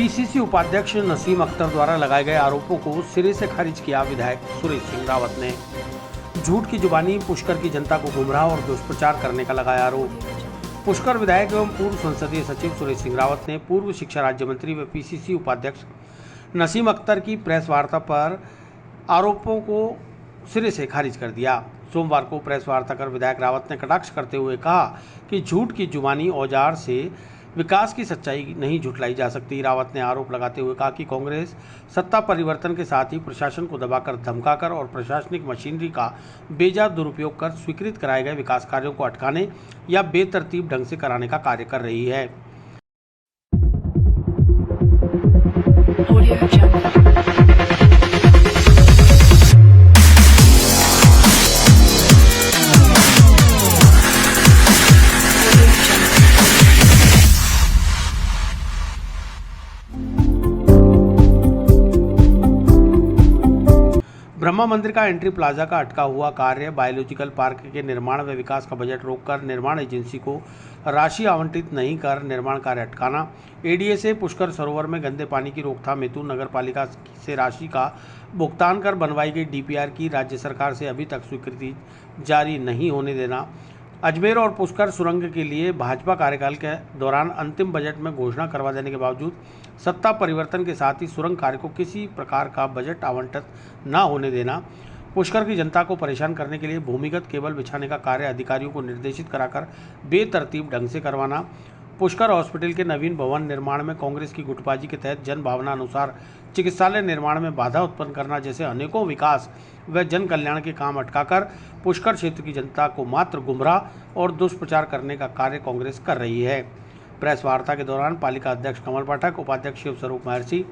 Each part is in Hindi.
पीसीसी उपाध्यक्ष नसीम अख्तर द्वारा लगाए गए आरोपों को सिरे से खारिज किया विधायक सुरेश सिंह रावत ने। झूठ की जुबानी पुष्कर की जनता को गुमराह और दुष्प्रचार करने का लगाया आरोप। पुष्कर विधायक एवं पूर्व संसदीय सचिव सुरेश सिंह रावत ने पूर्व शिक्षा राज्य मंत्री व पीसीसी उपाध्यक्ष नसीम अख्तर की प्रेस वार्ता पर आरोपों को सिरे से खारिज कर दिया। सोमवार को प्रेस वार्ता कर विधायक रावत ने कटाक्ष करते हुए कहा कि झूठ की जुबानी औजार से विकास की सच्चाई नहीं झुठलाई जा सकती। रावत ने आरोप लगाते हुए कहा कि कांग्रेस सत्ता परिवर्तन के साथ ही प्रशासन को दबाकर, धमकाकर और प्रशासनिक मशीनरी का बेजा दुरुपयोग कर स्वीकृत कराए गए विकास कार्यों को अटकाने या बेतरतीब ढंग से कराने का कार्य कर रही है। ब्रह्मा मंदिर का एंट्री प्लाजा का अटका हुआ कार्य, बायोलॉजिकल पार्क के निर्माण व विकास का बजट रोककर निर्माण एजेंसी को राशि आवंटित नहीं कर निर्माण कार्य अटकाना, एडीए से पुष्कर सरोवर में गंदे पानी की रोकथाम हेतु नगर पालिका से राशि का भुगतान कर बनवाई गई डीपीआर की राज्य सरकार से अभी तक स्वीकृति जारी नहीं होने देना, अजमेर और पुष्कर सुरंग के लिए भाजपा कार्यकाल के दौरान अंतिम बजट में घोषणा करवा देने के बावजूद सत्ता परिवर्तन के साथ ही सुरंग कार्य को किसी प्रकार का बजट आवंटित न होने देना, पुष्कर की जनता को परेशान करने के लिए भूमिगत केबल बिछाने का कार्य अधिकारियों को निर्देशित कराकर बेतरतीब ढंग से करवाना, पुष्कर हॉस्पिटल के नवीन भवन निर्माण में कांग्रेस की गुटबाजी के तहत जन भावना अनुसार चिकित्सालय निर्माण में बाधा उत्पन्न करना जैसे अनेकों विकास व जन कल्याण के काम अटकाकर पुष्कर क्षेत्र की जनता को मात्र गुमराह और दुष्प्रचार करने का कार्य कांग्रेस कर रही है। प्रेस वार्ता के दौरान पालिका अध्यक्ष कमल पाठक, उपाध्यक्ष शिव स्वरूप महर्षि,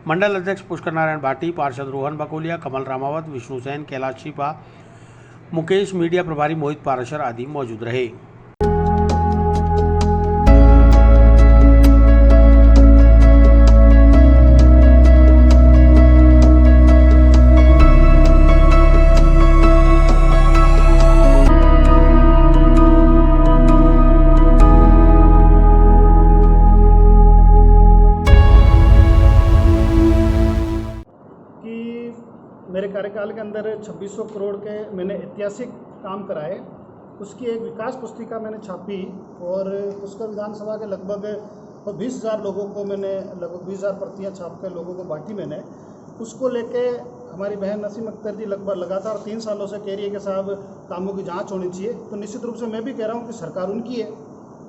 मंडल अध्यक्ष पुष्कर नारायण भाटी, पार्षद रोहन बकोलिया, कमल रामावत, विष्णु सेन, कैलाश छिपा, मुकेश, मीडिया प्रभारी मोहित पाराशर आदि मौजूद रहे। मेरे कार्यकाल के अंदर 2600 करोड़ के मैंने ऐतिहासिक काम कराए, उसकी एक विकास पुस्तिका मैंने छापी और पुष्कर विधानसभा के लगभग 20,000 लोगों को मैंने लगभग 20,000 प्रतियाँ छाप कर लोगों को बांटी मैंने। उसको लेके हमारी बहन नसीम अख्तर जी लगभग लगातार 3 सालों से कह रही है कि साहब कामों की जाँच होनी चाहिए। तो निश्चित रूप से मैं भी कह रहा हूँ कि सरकार उनकी है,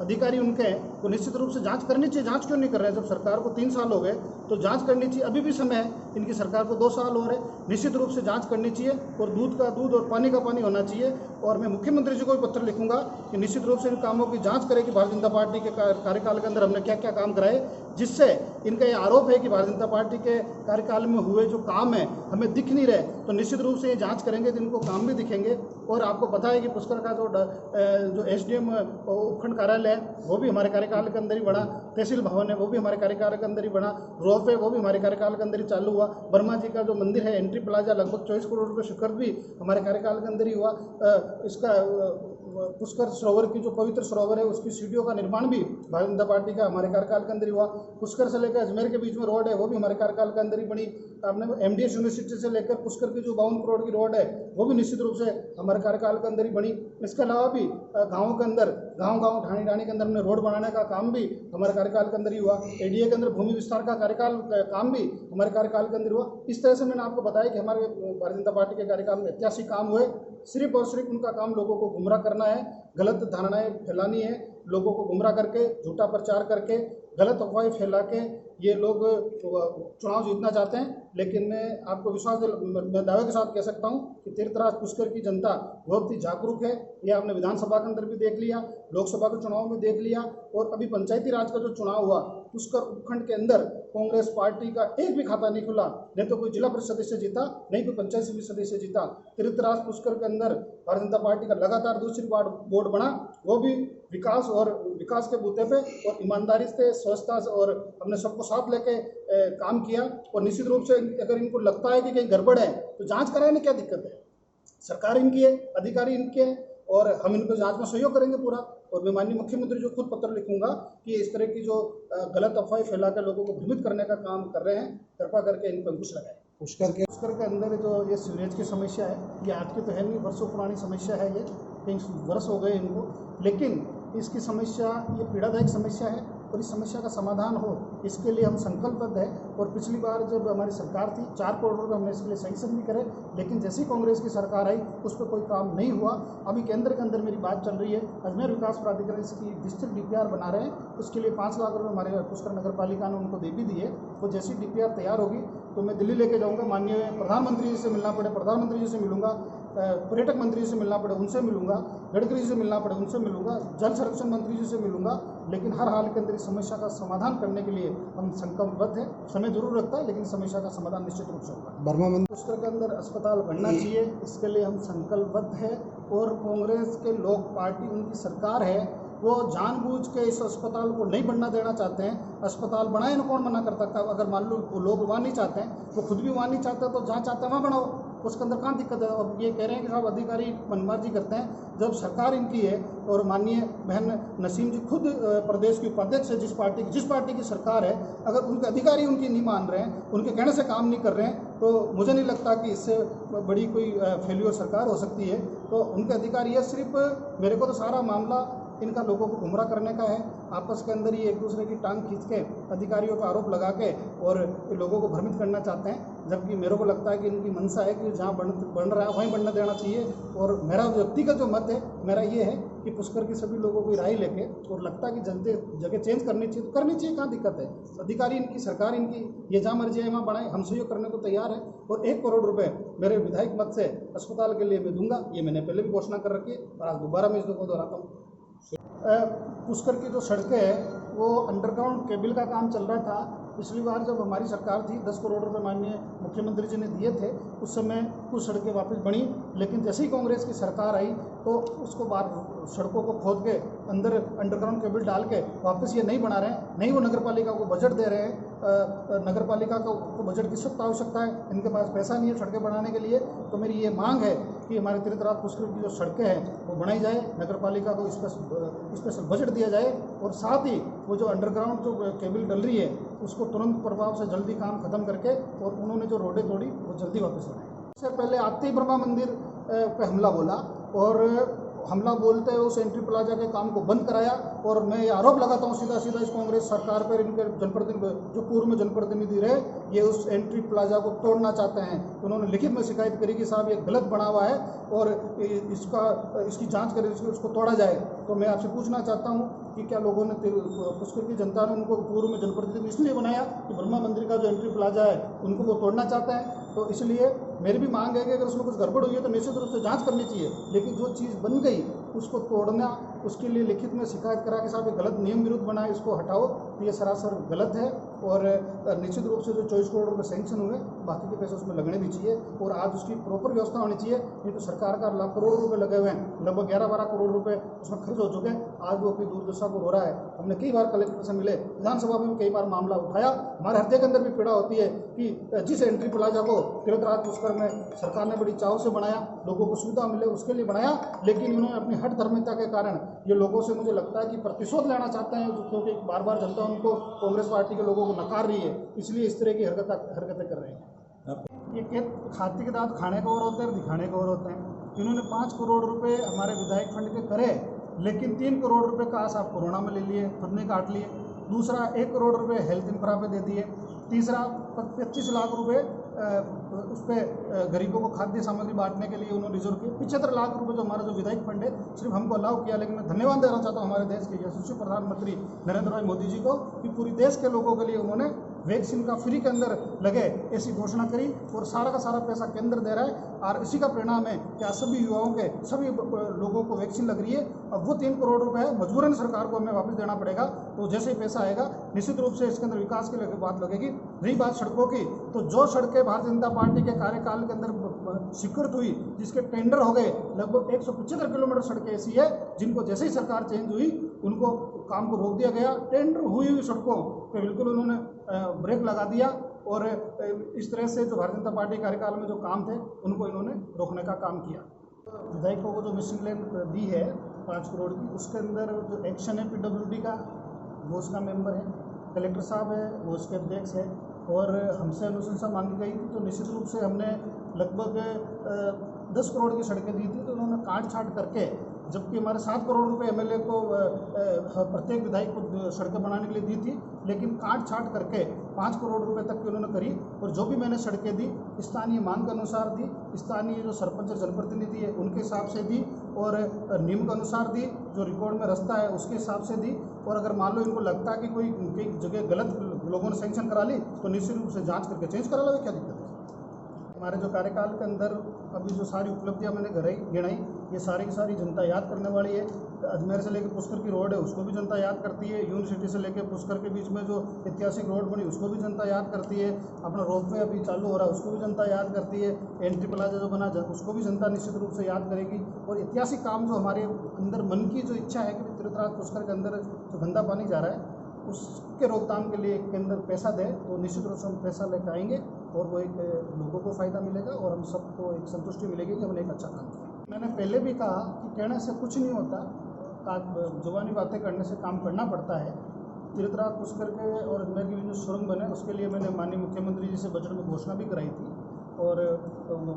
अधिकारी उनके हैं, तो निश्चित रूप से जांच करनी चाहिए। जांच क्यों नहीं कर रहे हैं? जब सरकार को 3 साल हो गए तो जांच करनी चाहिए। अभी भी समय है, इनकी सरकार को 2 साल हो रहे, निश्चित रूप से जांच करनी चाहिए और दूध का दूध और पानी का पानी होना चाहिए। और मैं मुख्यमंत्री जी को भी पत्र लिखूंगा कि निश्चित रूप से इन कामों की जाँच करें कि भारतीय जनता पार्टी के कार्यकाल के अंदर हमने क्या क्या काम कराए, जिससे इनका ये आरोप है कि भारतीय जनता पार्टी के कार्यकाल में हुए जो काम है हमें दिख नहीं रहे। तो निश्चित रूप से ये जांच करेंगे तो इनको काम भी दिखेंगे। और आपको पता है कि पुष्कर का जो एसडीएम उपखंड कार्यालय है वो भी हमारे कार्यकाल के अंदर ही बना, तहसील भवन है वो भी हमारे कार्यकाल के अंदर ही बना, रोप है वो भी हमारे कार्यकाल के अंदर ही चालू हुआ, वर्मा जी का जो मंदिर है एंट्री प्लाजा लगभग 24 करोड़ रुपये स्वीकृत भी हमारे कार्यकाल के अंदर ही हुआ। इसका पुष्कर सरोवर की जो पवित्र सरोवर है उसकी सीढ़ियों का निर्माण भी भारतीय जनता पार्टी का हमारे कार्यकाल के अंदर ही हुआ। पुष्कर से लेकर अजमेर के बीच में रोड है वो भी हमारे कार्यकाल के अंदर ही बनी। आपने एमडीएस यूनिवर्सिटी से लेकर पुष्कर की जो 52 करोड़ की रोड है वो भी निश्चित रूप से हमारे कार्यकाल के अंदर ही बनी। इसके अलावा भी गाँवों के अंदर गाँव ढाणी ढाणी के अंदर हमने रोड बनाने का काम भी हमारे कार्यकाल के अंदर ही हुआ। एडीए के अंदर भूमि विस्तार का काम भी हमारे कार्यकाल के अंदर हुआ। इस तरह से मैंने आपको बताया कि हमारे भारतीय जनता पार्टी के कार्यकाल में ऐतिहासिक काम हुए। सिर्फ और सिर्फ उनका काम लोगों को गुमराह करना है, गलत धारणाएं फैलानी है, लोगों को गुमराह करके, झूठा प्रचार करके, गलत अफवाहें फैला के ये लोग चुनाव जीतना चाहते हैं। लेकिन मैं आपको मैं दावे के साथ कह सकता हूं कि तीर्थराज पुष्कर की जनता बहुत ही जागरूक है। ये आपने विधानसभा के अंदर भी देख लिया, लोकसभा के चुनाव में देख लिया और अभी पंचायती राज का जो चुनाव हुआ पुष्कर उपखंड के अंदर कांग्रेस पार्टी का एक भी खाता नहीं खुला, नहीं तो कोई जिला परिषद सदस्य जीता, नहीं कोई पंचायत समिति सदस्य जीता। तीर्थराज पुष्कर के अंदर भारतीय जनता पार्टी का लगातार दूसरी बार बोर्ड बना, वो भी विकास के बूते पे और ईमानदारी से, स्वच्छता और हमने सबको साथ लेके काम किया। और निश्चित रूप से अगर इनको लगता है कि कहीं गड़बड़ है तो जांच कराने में क्या दिक्कत है? सरकार इनकी है, अधिकारी इनके हैं और हम इनको जांच में सहयोग करेंगे पूरा। और मैं माननीय मुख्यमंत्री जो खुद पत्र लिखूंगा कि इस तरह की जो गलत अफवाहें फैला कर लोगों को भ्रमित करने का काम कर रहे हैं, कृपा करके इन पर अंकुश लगाएं। पुष्कर के अंदर जो ये सीवरेज की समस्या है, ये आज की तो है नहीं, वर्षों पुरानी समस्या है। ये कई वर्ष हो गए इनको, लेकिन इसकी समस्या ये पीड़ादायक समस्या है और इस समस्या का समाधान हो, इसके लिए हम संकल्पबद्ध हैं। और पिछली बार जब हमारी सरकार थी 4 करोड़ रुपये हमने इसके लिए सैंक्शन भी करे, लेकिन जैसी कांग्रेस की सरकार आई उस पर कोई काम नहीं हुआ। अभी केंद्र के अंदर मेरी बात चल रही है, अजमेर विकास प्राधिकरण इसकी डिस्ट्रिक्ट DPR बना रहे हैं, उसके लिए 5 लाख रुपये हमारे पुष्कर नगर पालिका ने उनको दे भी दिए। वो जैसी DPR तैयार होगी तो मैं दिल्ली लेके जाऊँगा, माननीय प्रधानमंत्री जी से मिलना पड़े प्रधानमंत्री जी से मिलूंगा, पर्यटक मंत्री से मिलना पड़े उनसे मिलूंगा, गडकरी जी से मिलना पड़े उनसे मिलूंगा, जल संरक्षण मंत्री जी से मिलूंगा, लेकिन हर हाल के अंदर इस समस्या का समाधान करने के लिए हम संकल्पबद्ध हैं। समय जरूर लगता है, लेकिन समस्या का समाधान निश्चित रूप से होगा। पुष्कर के अंदर अस्पताल बनना चाहिए, इसके लिए हम संकल्पबद्ध हैं। और कांग्रेस के लोग पार्टी उनकी सरकार है, वो जानबूझ के इस अस्पताल को नहीं बनना देना चाहते हैं। अस्पताल बनाए ना, कौन मना कर सकता है? अगर मान लो लोग वहाँ नहीं चाहते हैं, वो खुद भी वहाँ नहीं चाहते, तो जहाँ चाहते हैं वहाँ बनाओ, उसके अंदर कहाँ दिक्कत है? अब ये कह रहे हैं कि साहब अधिकारी मनमार्जी करते हैं, जब सरकार इनकी है और माननीय बहन नसीम जी खुद प्रदेश की उपाध्यक्ष है, जिस पार्टी की सरकार है, अगर उनके अधिकारी उनकी नहीं मान रहे हैं, उनके कहने से काम नहीं कर रहे हैं, तो मुझे नहीं लगता कि इससे बड़ी कोई फेल्यूर सरकार हो सकती है। तो उनके अधिकारी है, सिर्फ मेरे को तो सारा मामला इनका लोगों को गुमराह करने का है। आपस के अंदर ही एक दूसरे की टांग खींच के अधिकारियों पर आरोप लगा के और लोगों को भ्रमित करना चाहते हैं, जबकि मेरे को लगता है कि इनकी मंशा है कि जहाँ बन रहा है वहीं बनने देना चाहिए। और मेरा व्यक्तिगत जो मत है मेरा ये है कि पुष्कर की सभी लोगों की राय लेके, और लगता है कि जगह चेंज करनी चाहिए तो करनी चाहिए, कहाँ दिक्कत है? अधिकारी इनकी, सरकार इनकी, ये जहाँ मर्जी है वहाँ बढ़ाएं, हम सहयोग करने को तैयार है। और 1 करोड़ रुपए मेरे विधायक मत से अस्पताल के लिए मैं दूंगा, ये मैंने पहले भी घोषणा कर रखी है और आज दोबारा मैं इसको दोहराता हूँ। पुष्कर की जो सड़कें हैं वो अंडरग्राउंड केबल का काम चल रहा था। पिछली बार जब हमारी सरकार थी 10 करोड़ रुपए माननीय मुख्यमंत्री जी ने दिए थे, उस समय कुछ सड़कें वापस बनी, लेकिन जैसे ही कांग्रेस की सरकार आई तो उसको बाहर सड़कों को खोद के अंदर अंडरग्राउंड केबल डाल के वापस ये नहीं बना रहे हैं, नहीं वो नगर पालिका को बजट दे रहे हैं। नगर पालिका को बजट की सख्त आवश्यकता है, इनके पास पैसा नहीं है सड़कें बनाने के लिए। तो मेरी ये मांग है कि हमारे तीर्थराज पुष्कर की जो सड़कें हैं वो बनाई जाए, नगर पालिका को स्पेशल बजट दिया जाए, और साथ ही वो जो अंडरग्राउंड जो केबल डल रही है उसको तुरंत प्रभाव से जल्दी काम खत्म करके, और उन्होंने जो रोडें तोड़ी वो जल्दी वापस बनाए। इससे पहले आते ही ब्रह्मा मंदिर पे हमला बोला, और हमला बोलते हुए उस एंट्री प्लाजा के काम को बंद कराया। और मैं ये आरोप लगाता हूँ सीधा सीधा इस कांग्रेस सरकार पर, इनके जनप्रतिनिधि जो पूर्व में जनप्रतिनिधि रहे, ये उस एंट्री प्लाजा को तोड़ना चाहते हैं। उन्होंने लिखित में शिकायत करी कि साहब ये गलत बना हुआ है और इसकी जांच करें, उसको तोड़ा जाए। तो मैं आपसे पूछना चाहता हूँ कि क्या लोगों ने, पुष्कर की जनता ने उनको पूर्व में जनप्रतिनिधि इसलिए बनाया कि ब्रह्मा मंदिर का जो एंट्री प्लाजा है उनको वो तोड़ना चाहते हैं? तो इसलिए मेरी भी मांग है कि अगर उसमें कुछ गड़बड़ हुई है तो निश्चित रूप से जांच करनी चाहिए, लेकिन जो चीज़ बन गई उसको तोड़ना, उसके लिए लिखित में शिकायत करा कि साहब ये गलत नियम विरुद्ध बना है, इसको हटाओ, तो ये सरासर गलत है। और निश्चित रूप से जो 24 करोड़ रुपये सैंक्शन हुए, बाकी के पैसे उसमें लगने भी चाहिए, और आज उसकी प्रॉपर व्यवस्था होनी चाहिए। नहीं तो सरकार का लाख करोड़ रुपये लगे हुए हैं, लगभग 11-12 करोड़ रुपये उसमें खर्च हो चुके हैं, आज वो अपनी दुर्दशा को हो रहा है। हमने कई बार कलेक्टर से मिले, विधानसभा में कई बार मामला उठाया, हमारे हृदय के अंदर भी पीड़ा होती है कि जिस एंट्री प्लाजा को तीर्थराज पुष्कर में सरकार ने बड़ी चाव से बनाया, लोगों को सुविधा मिले उसके लिए बनाया, लेकिन उन्होंने अपनी हठ धर्मिता के कारण ये लोगों से, मुझे लगता है कि प्रतिशोध लेना चाहते हैं, क्योंकि बार बार जनता उनको, कांग्रेस पार्टी के लोगों को नकार रही है, इसलिए इस तरह की हरकतें कर रहे हैं। ये खाते के दांत खाने को और होते हैं, दिखाने को और होते हैं। इन्होंने 5 करोड़ रुपए हमारे विधायक फंड के करे, लेकिन 3 करोड़ रुपए का आप कोरोना में ले लिए, खुद ने काट लिए। दूसरा 1 करोड़ रुपए हेल्थ इंफ्रा पे दे दिए। तीसरा 25 लाख रुपए उस पर गरीबों को खाद्य सामग्री बांटने के लिए उन्होंने रिजर्व किए। 75 लाख रुपए जो हमारा जो विधायक फंड है सिर्फ हमको अलाउ किया। लेकिन मैं धन्यवाद देना चाहता हूँ हमारे देश के यशस्वी प्रधानमंत्री नरेंद्र भाई मोदी जी को कि पूरी देश के लोगों के लिए उन्होंने वैक्सीन का फ्री के अंदर लगे ऐसी घोषणा करी, और सारा का सारा पैसा केंद्र दे रहा है। और इसी का परिणाम है कि आज सभी युवाओं के, सभी लोगों को वैक्सीन लग रही है। अब वो 3 करोड़ रुपए मजबूरन सरकार को हमें वापस देना पड़ेगा, तो जैसे ही पैसा आएगा निश्चित रूप से इसके अंदर विकास की बात लगेगी। रही बात सड़कों की, तो जो सड़कें भारतीय जनता पार्टी के कार्यकाल के अंदर स्वीकृत हुई, जिसके टेंडर हो गए, लगभग 175 किलोमीटर सड़कें ऐसी है जिनको जैसे ही सरकार चेंज हुई उनको काम को रोक दिया गया। टेंडर हुई सड़कों पे बिल्कुल उन्होंने ब्रेक लगा दिया, और इस तरह से जो भारतीय जनता पार्टी कार्यकाल में जो काम थे उनको इन्होंने रोकने का काम किया। विधायकों को जो मिसिंग लेन दी है 5 करोड़ की, उसके अंदर जो एक्शन है PWD का, वो उसका मेंबर है, कलेक्टर साहब है वो उसके अध्यक्ष है, और हमसे अनुशंसा मांगी गई थी तो निश्चित रूप से हमने लगभग 10 करोड़ की सड़कें दी थी, तो उन्होंने काट छाट करके, जबकि हमारे 7 करोड़ रुपए MLA को प्रत्येक विधायक को सड़कें बनाने के लिए दी थी, लेकिन काट छाट करके 5 करोड़ रुपए तक की उन्होंने करी। और जो भी मैंने सड़कें दी स्थानीय मांग के अनुसार दी, स्थानीय जो सरपंच और जनप्रतिनिधि है उनके हिसाब से दी, और नियम के अनुसार दी, जो रिकॉर्ड में रास्ता है उसके हिसाब से दी। और अगर मान लो इनको लगता है कि कोई जगह गलत लोगों ने सैंक्शन करा ली तो निश्चित रूप से जांच करके चेंज करा लो, क्या दिक्कत है। हमारे जो कार्यकाल के अंदर अभी जो सारी उपलब्धियां मैंने गिनाई, ये सारी की सारी जनता याद करने वाली है। अजमेर से लेकर पुष्कर की रोड है उसको भी जनता याद करती है, यूनिवर्सिटी से लेकर पुष्कर के बीच में जो ऐतिहासिक रोड बनी उसको भी जनता याद करती है, अपना रोपवे अभी चालू हो रहा है उसको भी जनता याद करती है, एंट्री प्लाजा जो बना उसको भी जनता निश्चित रूप से याद करेगी। और ऐतिहासिक काम जो हमारे अंदर मन की जो इच्छा है कि तीर्थराज पुष्कर के अंदर जो गंदा पानी जा रहा है उसके रोकथाम के लिए के अंदर पैसा दे, तो निश्चित रूप से हम पैसा लेकर आएंगे और वो एक लोगों को फ़ायदा मिलेगा और हम सबको एक संतुष्टि मिलेगी कि हमने एक अच्छा काम किया। मैंने पहले भी कहा कि कहने से कुछ नहीं होता, जुबानी बातें करने से काम करना पड़ता है। तीर्थराज पुष्कर के और अजमेर की जो सुरंग बने उसके लिए मैंने माननीय मुख्यमंत्री जी से बजट में घोषणा भी कराई थी, और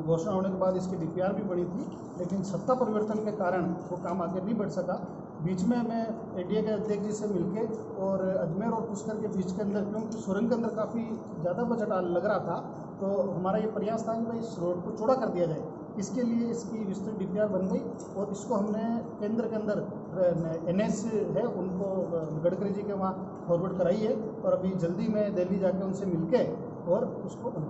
घोषणा होने के बाद इसकी DPR भी बनी थी, लेकिन सत्ता परिवर्तन के कारण वो काम आगे नहीं बढ़ सका। बीच में मैं ADA के अध्यक्ष जी से मिलके और अजमेर और पुष्कर के बीच के अंदर, क्योंकि सुरंग के अंदर काफ़ी ज़्यादा बजट लग रहा था, तो हमारा ये प्रयास था कि भाई इस रोड को चौड़ा कर दिया जाए। इसके लिए इसकी विस्तृत DPR बन गई और इसको हमने केंद्र के अंदर NS है उनको गडकरी जी के वहाँ फॉरवर्ड कराई है, और अभी जल्दी मैं दिल्ली जाके उनसे मिलके और उसको बन